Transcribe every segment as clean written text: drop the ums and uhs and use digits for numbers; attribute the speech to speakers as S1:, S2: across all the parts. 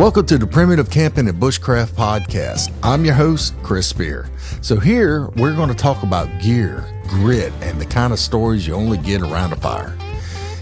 S1: Welcome to the Primitive Camping and Bushcraft Podcast. I'm your host, Chris Spear. So here, we're going to talk about gear, grit, and the kind of stories you only get around a fire.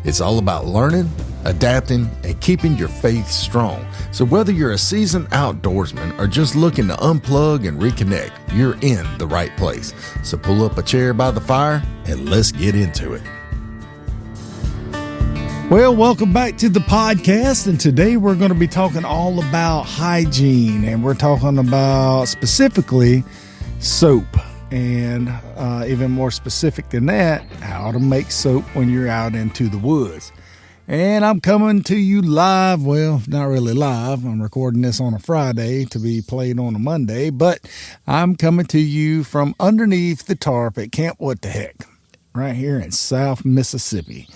S1: It's all about learning, adapting, and keeping your faith strong. So whether you're a seasoned outdoorsman or just looking to unplug and reconnect, you're in the right place. So pull up a chair by the fire and let's get into it.
S2: Well, welcome back to the podcast, and today we're going to be talking all about hygiene, and we're talking about specifically soap, and even more specific than that, how to make soap when you're out into the woods. And I'm coming to you live, well, not really live, I'm recording this on a Friday to be played on a Monday, but I'm coming to you from underneath the tarp at Camp What the Heck, right here in South Mississippi.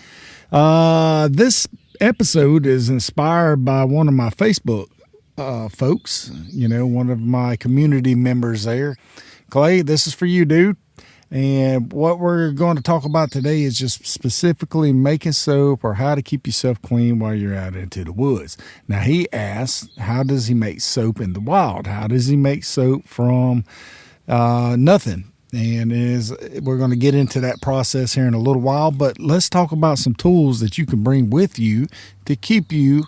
S2: This episode is inspired by one of my Facebook folks, one of my community members there. Clay, this is for you, dude. And what we're going to talk about today is just specifically making soap or how to keep yourself clean while you're out into the woods. Now, he asked, how does he make soap in the wild? How does he make soap from nothing? And we're going to get into that process here in a little while, but let's talk about some tools that you can bring with you to keep you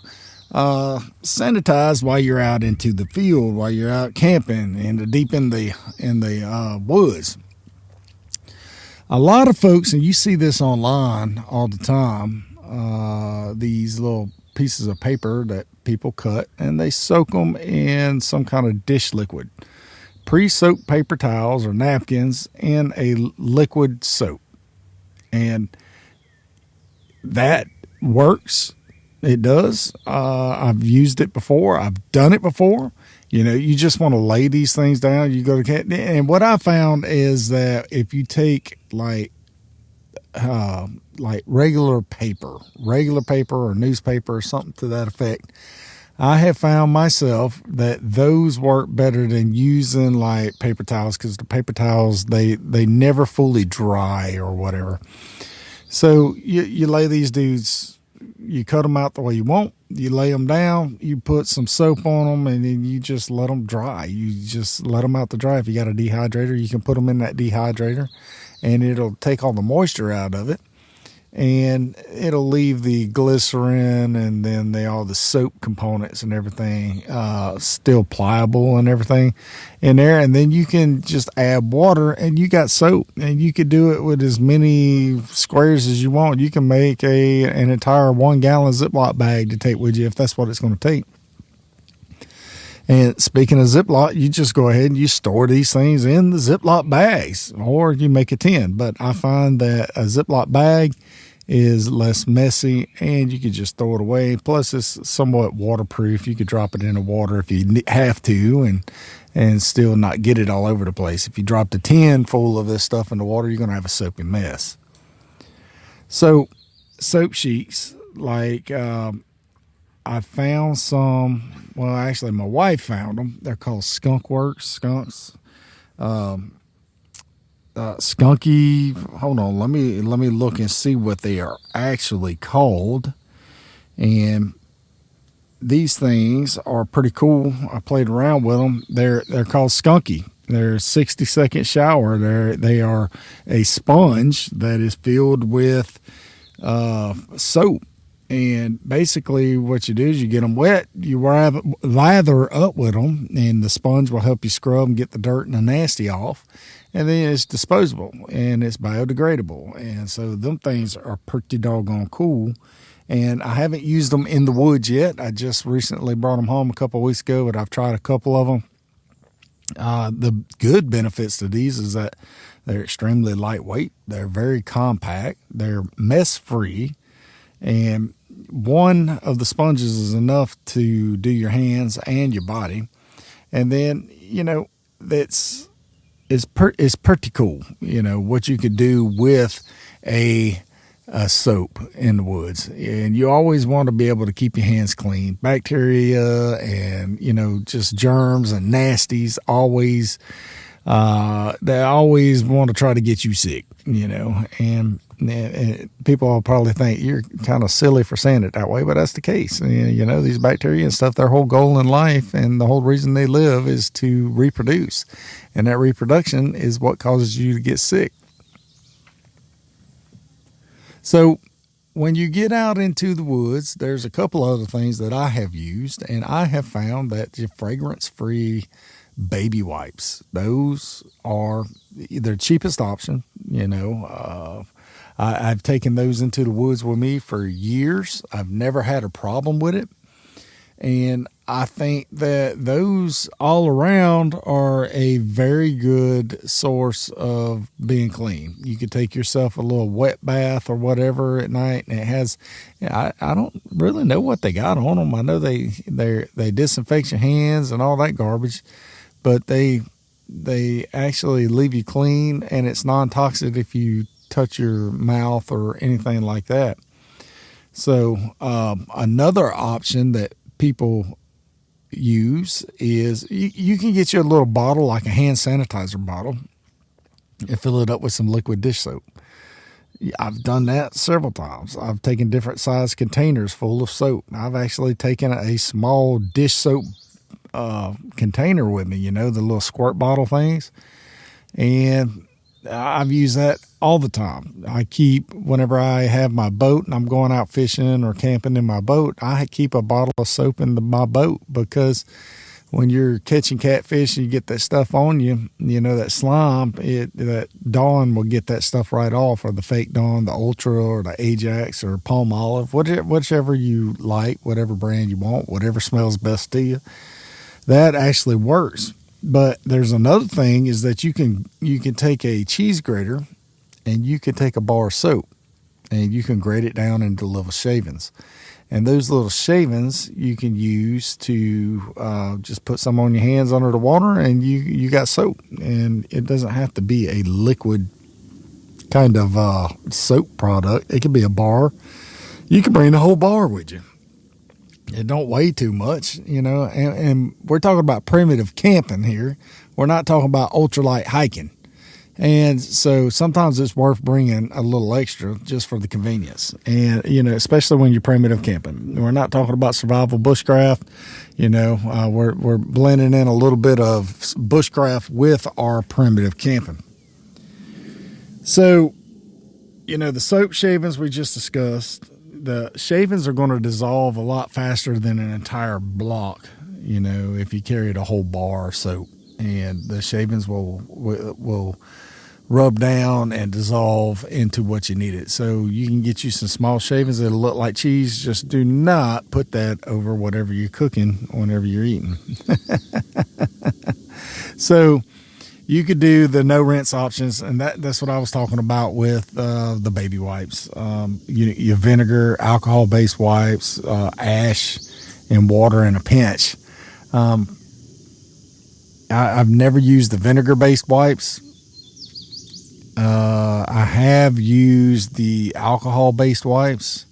S2: sanitized while you're out into the field, while you're out camping and deep in the woods. A lot of folks, and you see this online all the time, these little pieces of paper that people cut and they soak them in some kind of dish liquid. Pre-soaked paper towels or napkins in a liquid soap. And that works. It does. I've used it before. I've done it before. You just want to lay these things down. You go to camp. And what I found is that if you take like regular paper or newspaper or something to that effect, I have found myself that those work better than using like paper towels, because the paper towels, they never fully dry or whatever. So you lay these dudes, you cut them out the way you want, you lay them down, you put some soap on them, and then you just let them dry. You just let them out to dry. If you got a dehydrator, you can put them in that dehydrator and it'll take all the moisture out of it. And it'll leave the glycerin and then all the soap components and everything still pliable and everything in there. And then you can just add water and you got soap. And you could do it with as many squares as you want. You can make an entire 1 gallon Ziploc bag to take with you if that's what it's going to take. And speaking of Ziploc, you just go ahead and you store these things in the Ziploc bags, or you make a tin. But I find that a Ziploc bag is less messy and you could just throw it away. Plus, it's somewhat waterproof. You could drop it in the water if you have to and still not get it all over the place. If you drop the tin full of this stuff in the water, you're going to have a soapy mess. So, soap sheets, like I found some, well, actually my wife found them. They're called Skunky. Hold on, let me look and see what they are actually called. And these things are pretty cool. I played around with them. They're called Skunky. They're 60-second shower. They are a sponge that is filled with soap. And basically what you do is you get them wet, you lather up with them, and the sponge will help you scrub and get the dirt and the nasty off. And then it's disposable and it's biodegradable. And so them things are pretty doggone cool. And I haven't used them in the woods yet. I just recently brought them home a couple of weeks ago, but I've tried a couple of them. The good benefits to these is that they're extremely lightweight. They're very compact. They're mess free. And one of the sponges is enough to do your hands and your body. And then, it's pretty cool, what you could do with a soap in the woods. And you always want to be able to keep your hands clean. Bacteria and, just germs and nasties always, they always want to try to get you sick, and And people will probably think you're kind of silly for saying it that way, but that's the case. You know, these bacteria and stuff, their whole goal in life and the whole reason they live is to reproduce. And that reproduction is what causes you to get sick. So when you get out into the woods, there's a couple other things that I have used, and I have found that the fragrance-free baby wipes, those are the cheapest option. You know, I've taken those into the woods with me for years. I've never had a problem with it. And I think that those all around are a very good source of being clean. You could take yourself a little wet bath or whatever at night, and it has, I don't really know what they got on them. I know they disinfect your hands and all that garbage, but they actually leave you clean, and it's non-toxic if you touch your mouth or anything like that. So another option that people use is you can get you a little bottle, like a hand sanitizer bottle, and fill it up with some liquid dish soap. I've done that several times. I've taken different size containers full of soap. I've actually taken a small dish soap container with me, you know, the little squirt bottle things. And I've used that all the time. I keep, whenever I have my boat and I'm going out fishing or camping in my boat, I keep a bottle of soap in my boat, because when you're catching catfish and you get that stuff on you, you know, that slime, that Dawn will get that stuff right off, or the fake Dawn, the Ultra or the Ajax or Palm Olive, whichever you like, whatever brand you want, whatever smells best to you. That actually works. But there's another thing, is that you can take a cheese grater and you can take a bar of soap and you can grate it down into little shavings. And those little shavings you can use to just put some on your hands under the water, and you got soap. And it doesn't have to be a liquid kind of soap product. It could be a bar. You can bring the whole bar with you. It don't weigh too much, you know, and we're talking about primitive camping here. We're not talking about ultralight hiking. And so sometimes it's worth bringing a little extra just for the convenience. And, you know, especially when you're primitive camping. We're not talking about survival bushcraft. You know, we're blending in a little bit of bushcraft with our primitive camping. So, you know, the soap shavings we just discussed, the shavings are going to dissolve a lot faster than an entire block, you know, if you carried a whole bar of soap. And the shavings will rub down and dissolve into what you need it. So you can get you some small shavings that'll look like cheese. Just do not put that over whatever you're cooking whenever you're eating. So you could do the no rinse options, and that's what I was talking about with the baby wipes. Your vinegar, alcohol-based wipes, ash, and water in a pinch. I've never used the vinegar-based wipes. I have used the alcohol-based wipes.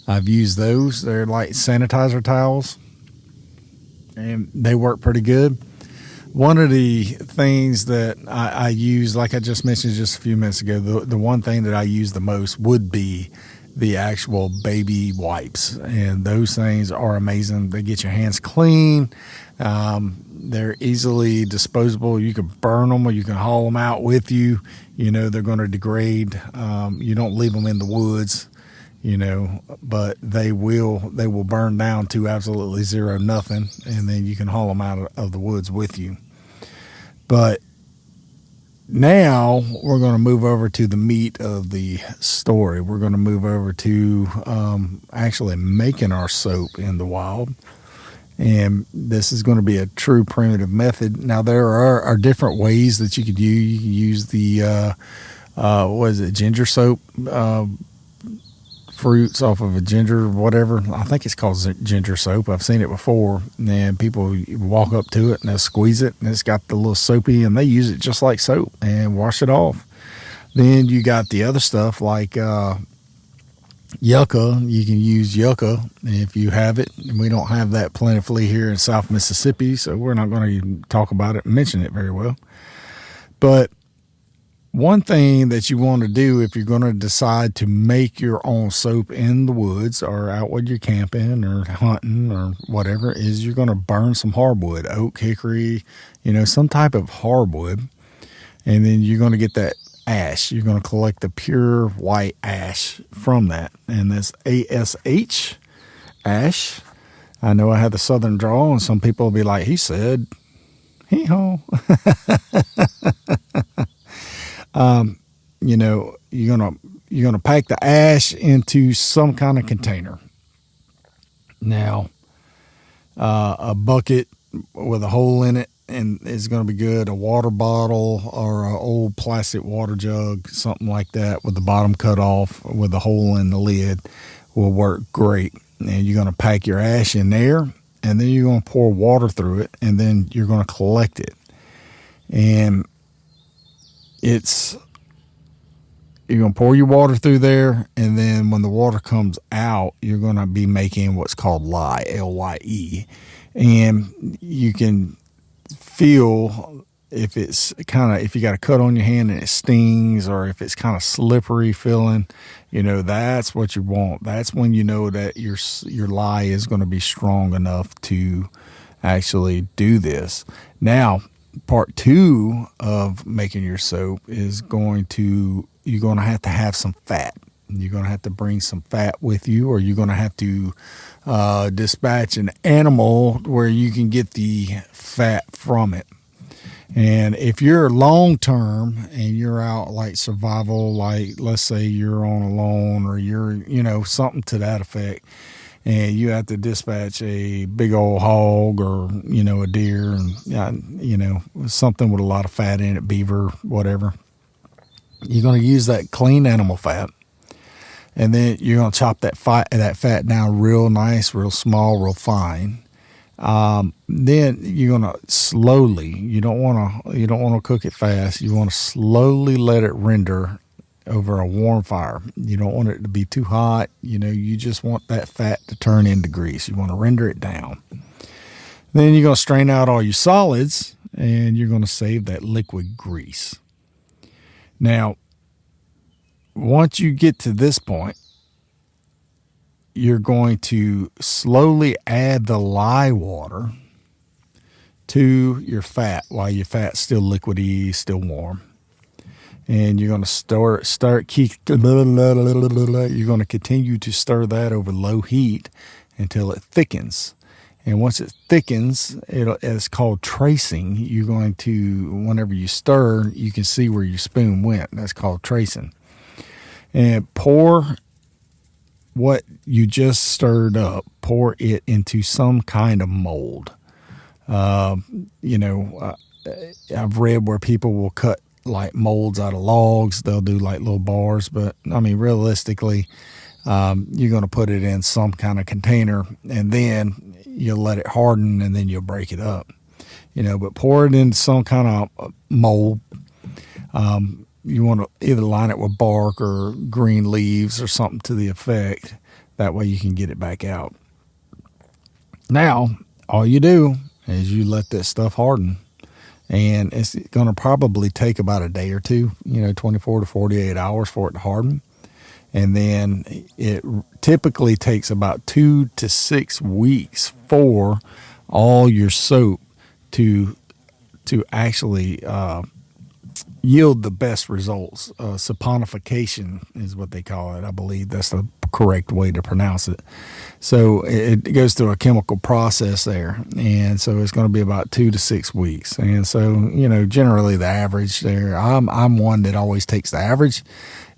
S2: I've used those. They're like sanitizer towels, and they work pretty good. One of the things that I use, like I just mentioned just a few minutes ago, the one thing that I use the most would be the actual baby wipes. And those things are amazing. They get your hands clean. They're easily disposable. You can burn them or you can haul them out with you. You know, they're going to degrade. You don't leave them in the woods, you know, but they will burn down to absolutely zero nothing. And then you can haul them out of the woods with you. But now we're going to move over to the meat of the story. We're going to move over to actually making our soap in the wild. And this is going to be a true primitive method. Now, there are different ways that you could use. You can use the, ginger soap, fruits off of a ginger, whatever. I think it's called ginger soap. I've seen it before. And people walk up to it and they'll squeeze it, and it's got the little soapy, and they use it just like soap and wash it off. Then you got the other stuff like yucca. You can use yucca if you have it. And we don't have that plentifully here in South Mississippi, so we're not going to talk about it and mention it very well. But One thing that you want to do if you're going to decide to make your own soap in the woods or out when you're camping or hunting or whatever is you're going to burn some hardwood, oak, hickory, some type of hardwood. And then you're going to get that ash. You're going to collect the pure white ash from that. And that's ASH, ash. I know I have the southern drawl, and some people will be like, he said, hee-haw. You're gonna pack the ash into some kind of container. Now, a bucket with a hole in it and it's going to be good. A water bottle or an old plastic water jug, something like that, with the bottom cut off with a hole in the lid will work great. And you're going to pack your ash in there, and then you're going to pour water through it, and then you're going to collect it. And you're going to pour your water through there, and then when the water comes out, you're going to be making what's called lye, L-Y-E. And you can feel if you got a cut on your hand and it stings, or if it's kind of slippery feeling, that's what you want. That's when you know that your lye is going to be strong enough to actually do this. Now, part 2 of making your soap is you're going to have some fat. You're going to have to bring some fat with you, or you're going to have to dispatch an animal where you can get the fat from it. And if you're long term and you're out like survival, like let's say you're on a loan or you're, something to that effect, and you have to dispatch a big old hog or, a deer and, something with a lot of fat in it, beaver, whatever, you're going to use that clean animal fat. And then you're going to chop that fat down real nice, real small, real fine. Then you're going to slowly, you don't want to cook it fast. You want to slowly let it render over a warm fire. You don't want it to be too hot. You just want that fat to turn into grease. You want to render it down. Then you're going to strain out all your solids, and you're going to save that liquid grease. Now, once you get to this point, you're going to slowly add the lye water to your fat while your fat's still liquidy, still warm. And you're going to you're going to continue to stir that over low heat until it thickens. And once it thickens, it's called tracing. You're going to, whenever you stir, you can see where your spoon went. That's called tracing. And pour what you just stirred up, pour it into some kind of mold. I've read where people will cut like molds out of logs. They'll do like little bars, but realistically, you're going to put it in some kind of container, and then you'll let it harden, and then you'll break it up. But pour it into some kind of mold. You want to either line it with bark or green leaves or something to the effect. That way you can get it back out. Now, all you do is you let this stuff harden. And it's going to probably take about a day or two, 24 to 48 hours for it to harden. And then it typically takes about 2 to 6 weeks for all your soap to actually yield the best results. Saponification is what they call it. I believe that's the correct way to pronounce it. So it goes through a chemical process there. And so it's going to be about 2 to 6 weeks. And so, generally the average there, I'm one that always takes the average.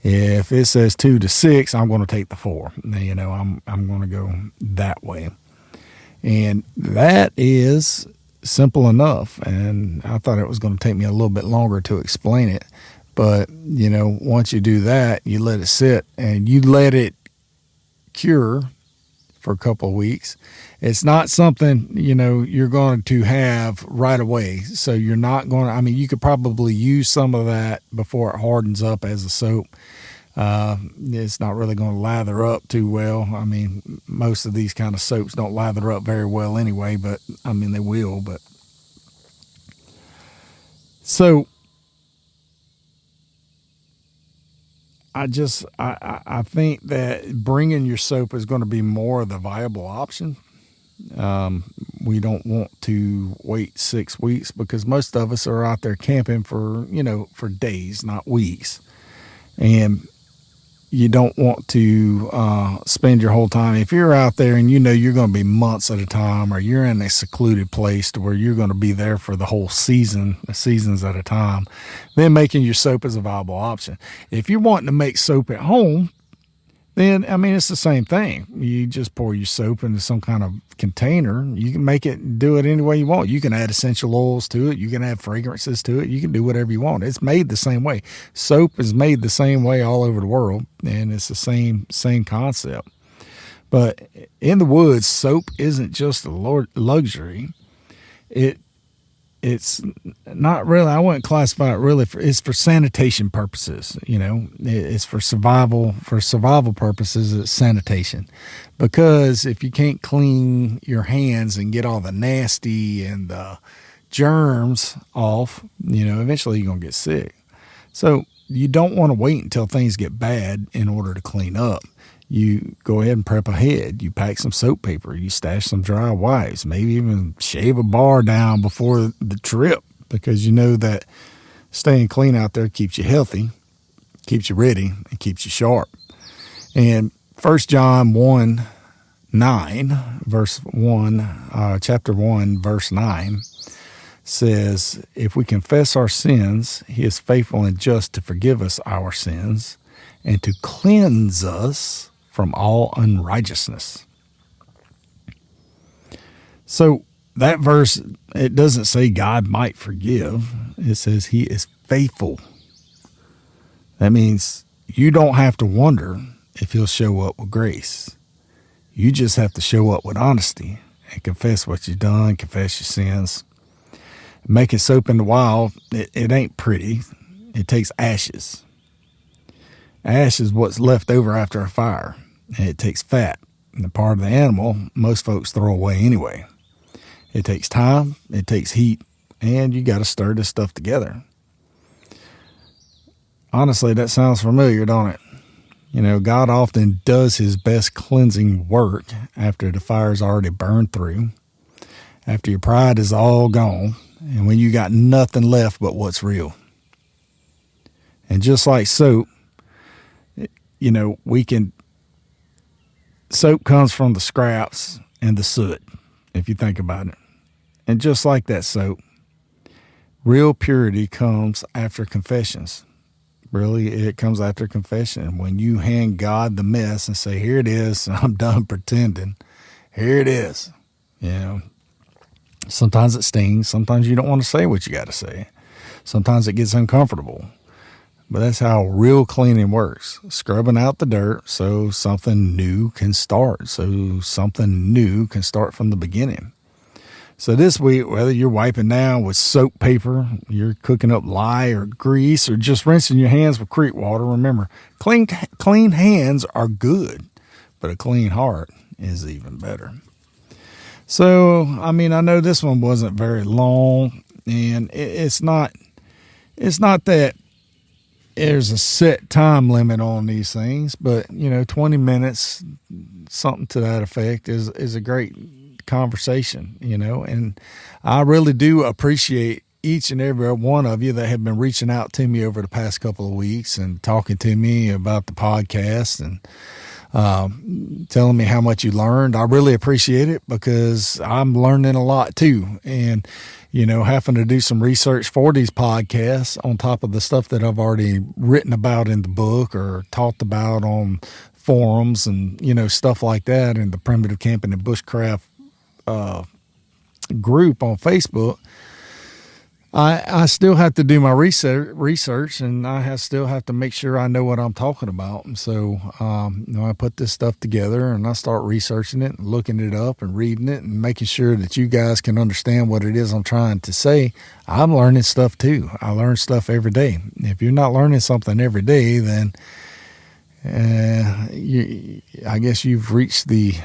S2: If it says 2 to 6, I'm going to take the 4. I'm going to go that way. And that is simple enough. And I thought it was going to take me a little bit longer to explain it. But, once you do that, you let it sit and you let it cure for a couple of weeks. It's not something, you're going to have right away. So you're not going to, you could probably use some of that before it hardens up as a soap. It's not really going to lather up too well. Most of these kind of soaps don't lather up very well anyway, but they will. But so I think that bringing your soap is going to be more of the viable option. We don't want to wait 6 weeks because most of us are out there camping for days, not weeks. And you don't want to spend your whole time. If you're out there and you're going to be months at a time, or you're in a secluded place to where you're going to be there for the whole seasons at a time, then making your soap is a viable option. If you're wanting to make soap at home, then, it's the same thing. You just pour your soap into some kind of container. You can make it, do it any way you want. You can add essential oils to it. You can add fragrances to it. You can do whatever you want. It's made the same way. Soap is made the same way all over the world, and it's the same concept. But in the woods, soap isn't just a luxury. It's not really, I wouldn't classify it really it's for sanitation purposes. It's for survival purposes. It's sanitation, because if you can't clean your hands and get all the nasty and the germs off, eventually you're going to get sick. So you don't want to wait until things get bad in order to clean up. You go ahead and prep ahead. You pack some soap paper. You stash some dry wipes. Maybe even shave a bar down before the trip, because you know that staying clean out there keeps you healthy, keeps you ready, and keeps you sharp. And 1 John 1:9, verse 1, chapter 1, verse 9 says, "If we confess our sins, He is faithful and just to forgive us our sins and to cleanse us from all unrighteousness." So that verse, it doesn't say God might forgive. It says He is faithful. That means you don't have to wonder if He'll show up with grace. You just have to show up with honesty and confess what you've done, confess your sins. Making soap in the wild, it ain't pretty. It takes ashes. Ash is what's left over after a fire. And it takes fat, and the part of the animal most folks throw away anyway. It takes time, it takes heat, and you got to stir this stuff together. Honestly, that sounds familiar, don't it? God often does His best cleansing work after the fire's already burned through, after your pride is all gone, and when you got nothing left but what's real. And just like soap, soap comes from the scraps and the soot, if you think about it. And just like that soap, real purity comes after confessions. Really, it comes after confession. When you hand God the mess and say, "Here it is, I'm done pretending. Here it is." Sometimes it stings. Sometimes you don't want to say what you got to say. Sometimes it gets uncomfortable. But that's how real cleaning works. Scrubbing out the dirt so something new can start. So something new can start from the beginning. So this week, whether you're wiping down with soap paper, you're cooking up lye or grease, or just rinsing your hands with creek water, remember, clean hands are good, but a clean heart is even better. So, I know this one wasn't very long, and it's not that there's a set time limit on these things, but 20 minutes, something to that effect, is a great conversation, and I really do appreciate each and every one of you that have been reaching out to me over the past couple of weeks and talking to me about the podcast and telling me how much you learned. I really appreciate it, because I'm learning a lot too. And, having to do some research for these podcasts on top of the stuff that I've already written about in the book or talked about on forums and, stuff like that in the Primitive Camping and Bushcraft group on Facebook. I still have to do my research, and I still have to make sure I know what I'm talking about. And so, I put this stuff together and I start researching it and looking it up and reading it and making sure that you guys can understand what it is I'm trying to say. I'm learning stuff too. I learn stuff every day. If you're not learning something every day, then I guess you've reached the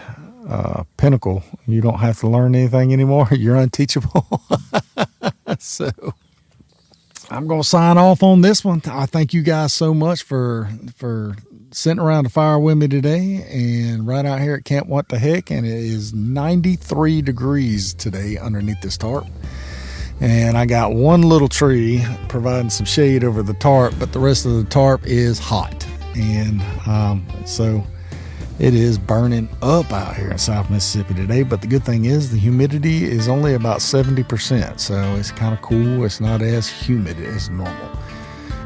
S2: pinnacle. You don't have to learn anything anymore. You're unteachable. So I'm going to sign off on this one. I thank you guys so much for sitting around the fire with me today, and right out here at Camp What the Heck, and it is 93 degrees today underneath this tarp. And I got one little tree providing some shade over the tarp, but the rest of the tarp is hot. And so it is burning up out here in South Mississippi today. But the good thing is the humidity is only about 70%. So it's kind of cool. It's not as humid as normal.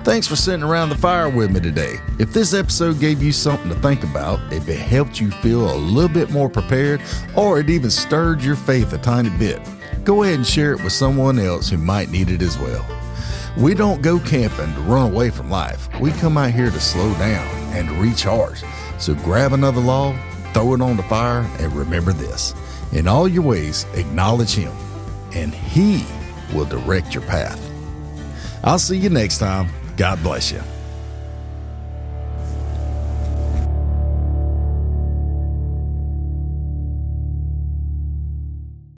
S2: Thanks for sitting around the fire with me today. If this episode gave you something to think about, if it helped you feel a little bit more prepared, or it even stirred your faith a tiny bit, go ahead and share it with someone else who might need it as well. We don't go camping to run away from life. We come out here to slow down and to recharge. So grab another log, throw it on the fire, and remember this: in all your ways, acknowledge Him, and He will direct your path. I'll see you next time. God bless you.